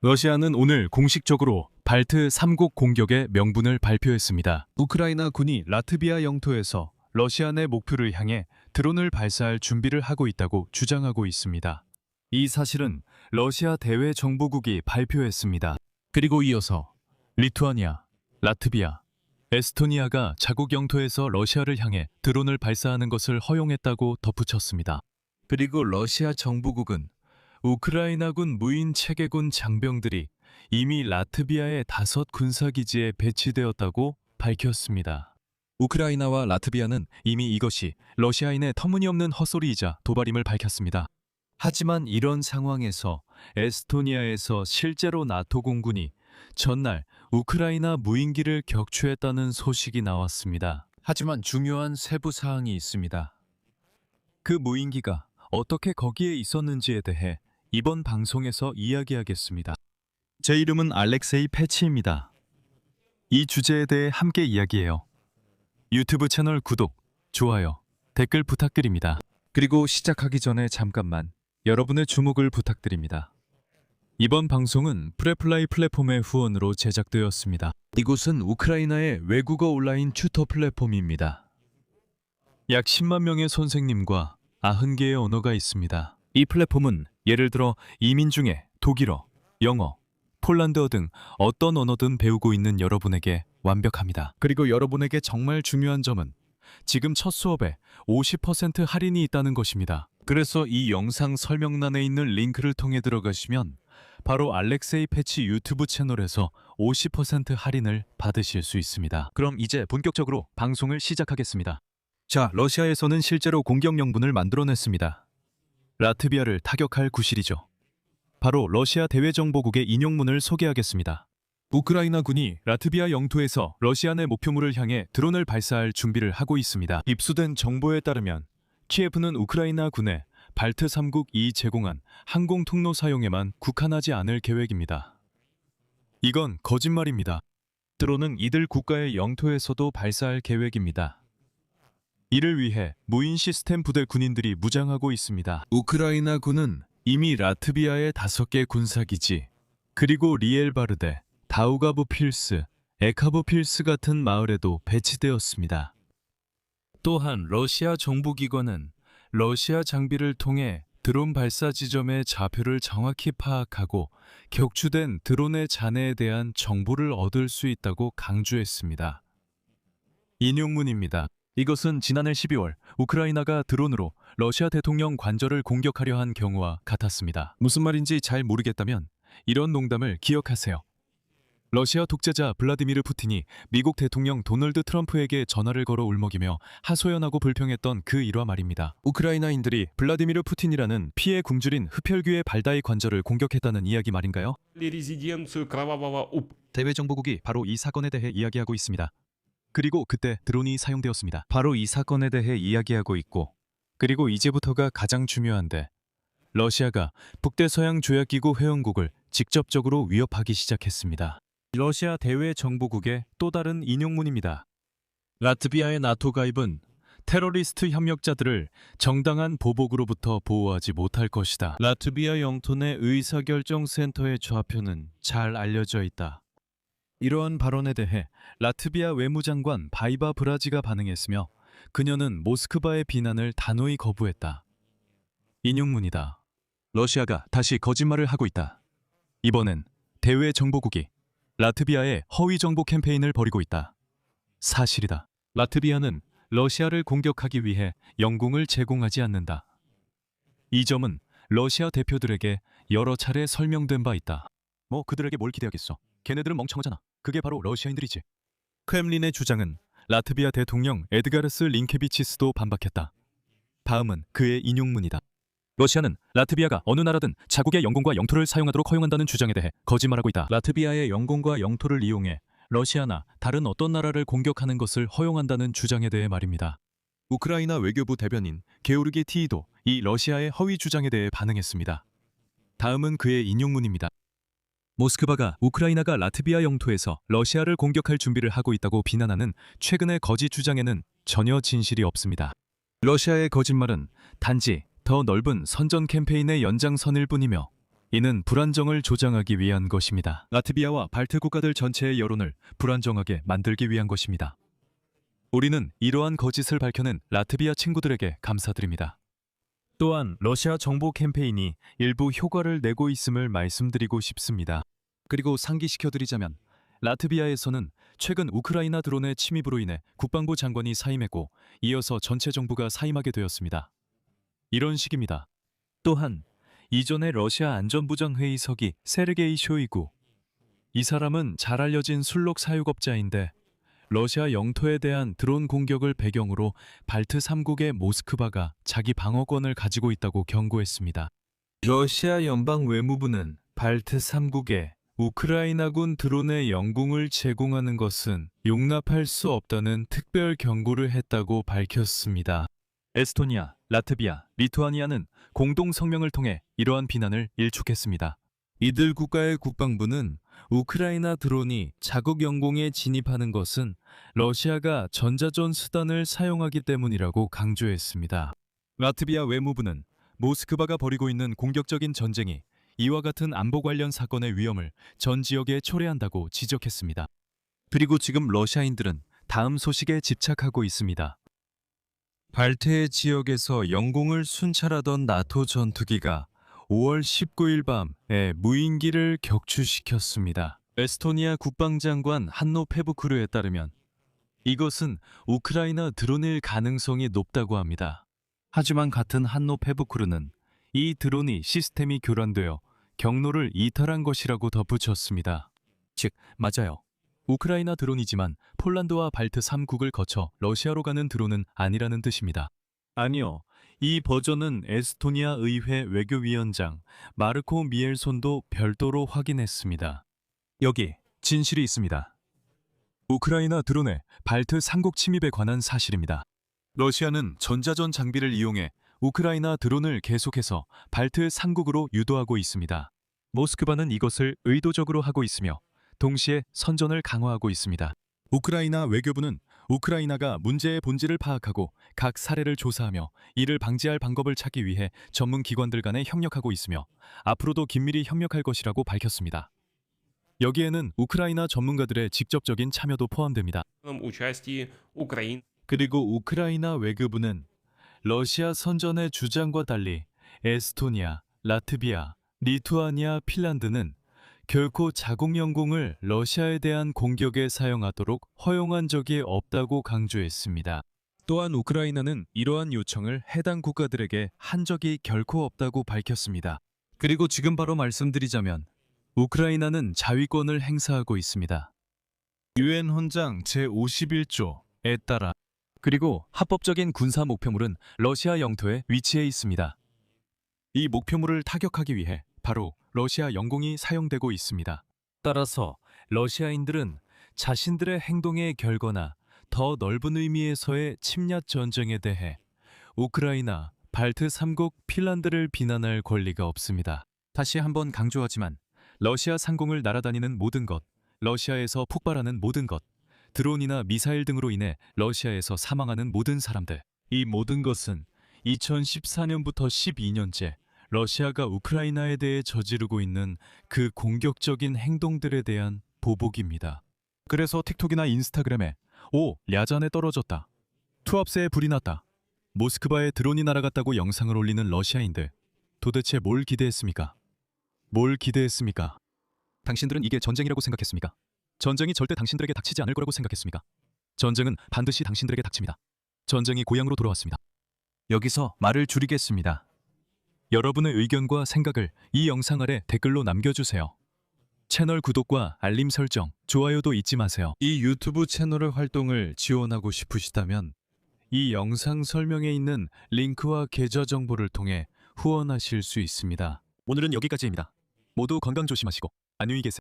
러시아는 오늘 공식적으로 발트 3국 공격의 명분을 발표했습니다. 우크라이나 군이 라트비아 영토에서 러시아 내 목표를 향해 드론을 발사할 준비를 하고 있다고 주장하고 있습니다. 이 사실은 러시아 대외 정보국이 발표했습니다. 그리고 이어서 리투아니아, 라트비아, 에스토니아가 자국 영토에서 러시아를 향해 드론을 발사하는 것을 허용했다고 덧붙였습니다. 그리고 러시아 정부국은 우크라이나군 무인 체계군 장병들이 이미 라트비아의 5 군사기지에 배치되었다고 밝혔습니다. 우크라이나와 라트비아는 이미 이것이 러시아인의 터무니없는 헛소리이자 도발임을 밝혔습니다. 하지만 이런 상황에서 에스토니아에서 실제로 나토 공군이 전날 우크라이나 무인기를 격추했다는 소식이 나왔습니다. 하지만 중요한 세부 사항이 있습니다. 그 무인기가 어떻게 거기에 있었는지에 대해 이번 방송에서 이야기하겠습니다. 제 이름은 알렉세이 패치입니다. 이 주제에 대해 함께 이야기해요. 유튜브 채널 구독, 좋아요, 댓글 부탁드립니다. 그리고 시작하기 전에 잠깐만 여러분의 주목을 부탁드립니다. 이번 방송은 프레플라이 플랫폼의 후원으로 제작되었습니다. 이곳은 우크라이나의 외국어 온라인 튜터 플랫폼입니다. 약 10만 명의 선생님과 90개의 언어가 있습니다. 이 플랫폼은 예를 들어 이민 중에 독일어, 영어, 폴란드어 등 어떤 언어든 배우고 있는 여러분에게 완벽합니다. 그리고 여러분에게 정말 중요한 점은 지금 첫 수업에 50% 할인이 있다는 것입니다. 그래서 이 영상 설명란에 있는 링크를 통해 들어가시면 바로 알렉세이 패치 유튜브 채널에서 50% 할인을 받으실 수 있습니다. 그럼 이제 본격적으로 방송을 시작하겠습니다. 자, 러시아에서는 실제로 공격 영분을 만들어냈습니다. 라트비아를 타격할 구실이죠. 바로 러시아 대외정보국의 인용문을 소개하겠습니다. 우크라이나 군이 라트비아 영토에서 러시아 내 목표물을 향해 드론을 발사할 준비를 하고 있습니다. 입수된 정보에 따르면 키예프는 우크라이나 군에 발트 3국 이 제공한 항공 통로 사용에만 국한하지 않을 계획입니다. 이건 거짓말입니다. 드론은 이들 국가의 영토에서도 발사할 계획입니다. 이를 위해 무인 시스템 부대 군인들이 무장하고 있습니다. 우크라이나 군은 이미 라트비아의 5개 군사기지, 그리고 리엘바르데, 다우가브필스, 에카브필스 같은 마을에도 배치되었습니다. 또한 러시아 정부기관은 러시아 장비를 통해 드론 발사 지점의 좌표를 정확히 파악하고 격추된 드론의 잔해에 대한 정보를 얻을 수 있다고 강조했습니다. 인용문입니다. 이것은 지난해 12월 우크라이나가 드론으로 러시아 대통령 관저를 공격하려 한 경우와 같았습니다. 무슨 말인지 잘 모르겠다면 이런 농담을 기억하세요. 러시아 독재자 블라디미르 푸틴이 미국 대통령 도널드 트럼프에게 전화를 걸어 울먹이며 하소연하고 불평했던 그 일화 말입니다. 우크라이나인들이 블라디미르 푸틴이라는 피해 굶주린 흡혈귀의 발다이 관저를 공격했다는 이야기 말인가요? 대외정보국이 바로 이 사건에 대해 이야기하고 있습니다. 그리고 그때 드론이 사용되었습니다. 바로 이 사건에 대해 이야기하고 있고, 그리고 이제부터가 가장 중요한데, 러시아가 북대서양조약기구 회원국을 직접적으로 위협하기 시작했습니다. 러시아 대외정보국의 또 다른 인용문입니다. 라트비아의 나토 가입은 테러리스트 협력자들을 정당한 보복으로부터 보호하지 못할 것이다. 라트비아 영토 내 의사결정센터의 좌표는 잘 알려져 있다. 이러한 발언에 대해 라트비아 외무장관 바이바 브라지가 반응했으며 그녀는 모스크바의 비난을 단호히 거부했다. 인용문이다. 러시아가 다시 거짓말을 하고 있다. 이번엔 대외 정보국이 라트비아의 허위 정보 캠페인을 벌이고 있다. 사실이다. 라트비아는 러시아를 공격하기 위해 영공을 제공하지 않는다. 이 점은 러시아 대표들에게 여러 차례 설명된 바 있다. 뭐 그들에게 뭘 기대하겠어. 걔네들은 멍청하잖아. 그게 바로 러시아인들이지. 크렘린의 주장은 라트비아 대통령 에드가르스 링케비치스도 반박했다. 다음은 그의 인용문이다. 러시아는 라트비아가 어느 나라든 자국의 영공과 영토를 사용하도록 허용한다는 주장에 대해 거짓말하고 있다. 라트비아의 영공과 영토를 이용해 러시아나 다른 어떤 나라를 공격하는 것을 허용한다는 주장에 대해 말입니다. 우크라이나 외교부 대변인 게오르기 티이도 이 러시아의 허위 주장에 대해 반응했습니다. 다음은 그의 인용문입니다. 모스크바가 우크라이나가 라트비아 영토에서 러시아를 공격할 준비를 하고 있다고 비난하는 최근의 거짓 주장에는 전혀 진실이 없습니다. 러시아의 거짓말은 단지 더 넓은 선전 캠페인의 연장선일 뿐이며 이는 불안정을 조장하기 위한 것입니다. 라트비아와 발트 국가들 전체의 여론을 불안정하게 만들기 위한 것입니다. 우리는 이러한 거짓을 밝혀낸 라트비아 친구들에게 감사드립니다. 또한 러시아 정보 캠페인이 일부 효과를 내고 있음을 말씀드리고 싶습니다. 그리고 상기시켜드리자면 라트비아에서는 최근 우크라이나 드론의 침입으로 인해 국방부 장관이 사임했고 이어서 전체 정부가 사임하게 되었습니다. 이런 식입니다. 또한 이전에 러시아 안전부장회의석이 세르게이 쇼이구, 이 사람은 잘 알려진 술록 사육업자인데 러시아 영토에 대한 드론 공격을 배경으로 발트 3국의 모스크바가 자기 방어권을 가지고 있다고 경고했습니다. 러시아 연방 외무부는 발트 3국에 우크라이나군 드론의 영공을 제공하는 것은 용납할 수 없다는 특별 경고를 했다고 밝혔습니다. 에스토니아, 라트비아, 리투아니아는 공동 성명을 통해 이러한 비난을 일축했습니다. 이들 국가의 국방부는 우크라이나 드론이 자국 영공에 진입하는 것은 러시아가 전자전 수단을 사용하기 때문이라고 강조했습니다. 라트비아 외무부는 모스크바가 벌이고 있는 공격적인 전쟁이 이와 같은 안보 관련 사건의 위험을 전 지역에 초래한다고 지적했습니다. 그리고 지금 러시아인들은 다음 소식에 집착하고 있습니다. 발트해 지역에서 영공을 순찰하던 나토 전투기가 5월 19일 밤에 무인기를 격추시켰습니다. 에스토니아 국방장관 한노 페부크르에 따르면 이것은 우크라이나 드론일 가능성이 높다고 합니다. 하지만 같은 한노 페부크르는 이 드론이 시스템이 교란되어 경로를 이탈한 것이라고 덧붙였습니다. 즉, 맞아요. 우크라이나 드론이지만 폴란드와 발트 3국을 거쳐 러시아로 가는 드론은 아니라는 뜻입니다. 아니요. 이 버전은 에스토니아 의회 외교위원장 마르코 미엘손도 별도로 확인했습니다. 여기 진실이 있습니다. 우크라이나 드론의 발트 3국 침입에 관한 사실입니다. 러시아는 전자전 장비를 이용해 우크라이나 드론을 계속해서 발트 3국으로 유도하고 있습니다. 모스크바는 이것을 의도적으로 하고 있으며 동시에 선전을 강화하고 있습니다. 우크라이나 외교부는 우크라이나가 문제의 본질을 파악하고 각 사례를 조사하며 이를 방지할 방법을 찾기 위해 전문 기관들 간에 협력하고 있으며 앞으로도 긴밀히 협력할 것이라고 밝혔습니다. 여기에는 우크라이나 전문가들의 직접적인 참여도 포함됩니다. участии Украины. 그리고 우크라이나 외교부는 러시아 선전의 주장과 달리 에스토니아, 라트비아, 리투아니아, 핀란드는 결코 자국 영공을 러시아에 대한 공격에 사용하도록 허용한 적이 없다고 강조했습니다. 또한 우크라이나는 이러한 요청을 해당 국가들에게 한 적이 결코 없다고 밝혔습니다. 그리고 지금 바로 말씀드리자면 우크라이나는 자위권을 행사하고 있습니다. 유엔 헌장 제51조에 따라 그리고 합법적인 군사 목표물은 러시아 영토에 위치해 있습니다. 이 목표물을 타격하기 위해 바로 러시아 영공이 사용되고 있습니다. 따라서 러시아인들은 자신들의 행동의 결과나 더 넓은 의미에서의 침략 전쟁에 대해 우크라이나, 발트 3국, 핀란드를 비난할 권리가 없습니다. 다시 한번 강조하지만 러시아 상공을 날아다니는 모든 것, 러시아에서 폭발하는 모든 것, 드론이나 미사일 등으로 인해 러시아에서 사망하는 모든 사람들, 이 모든 것은 2014년부터 12년째 러시아가 우크라이나에 대해 저지르고 있는 그 공격적인 행동들에 대한 보복입니다. 그래서 틱톡이나 인스타그램에 오, 랴잔에 떨어졌다. 투합세에 불이 났다. 모스크바에 드론이 날아갔다고 영상을 올리는 러시아인들. 도대체 뭘 기대했습니까? 뭘 기대했습니까? 당신들은 이게 전쟁이라고 생각했습니까? 전쟁이 절대 당신들에게 닥치지 않을 거라고 생각했습니까? 전쟁은 반드시 당신들에게 닥칩니다. 전쟁이 고향으로 돌아왔습니다. 여기서 말을 줄이겠습니다. 여러분의 의견과 생각을 이 영상 아래 댓글로 남겨주세요. 채널 구독과 알림 설정, 좋아요도 잊지 마세요. 이 유튜브 채널의 활동을 지원하고 싶으시다면 이 영상 설명에 있는 링크와 계좌 정보를 통해 후원하실 수 있습니다. 오늘은 여기까지입니다. 모두 건강 조심하시고 안녕히 계세요.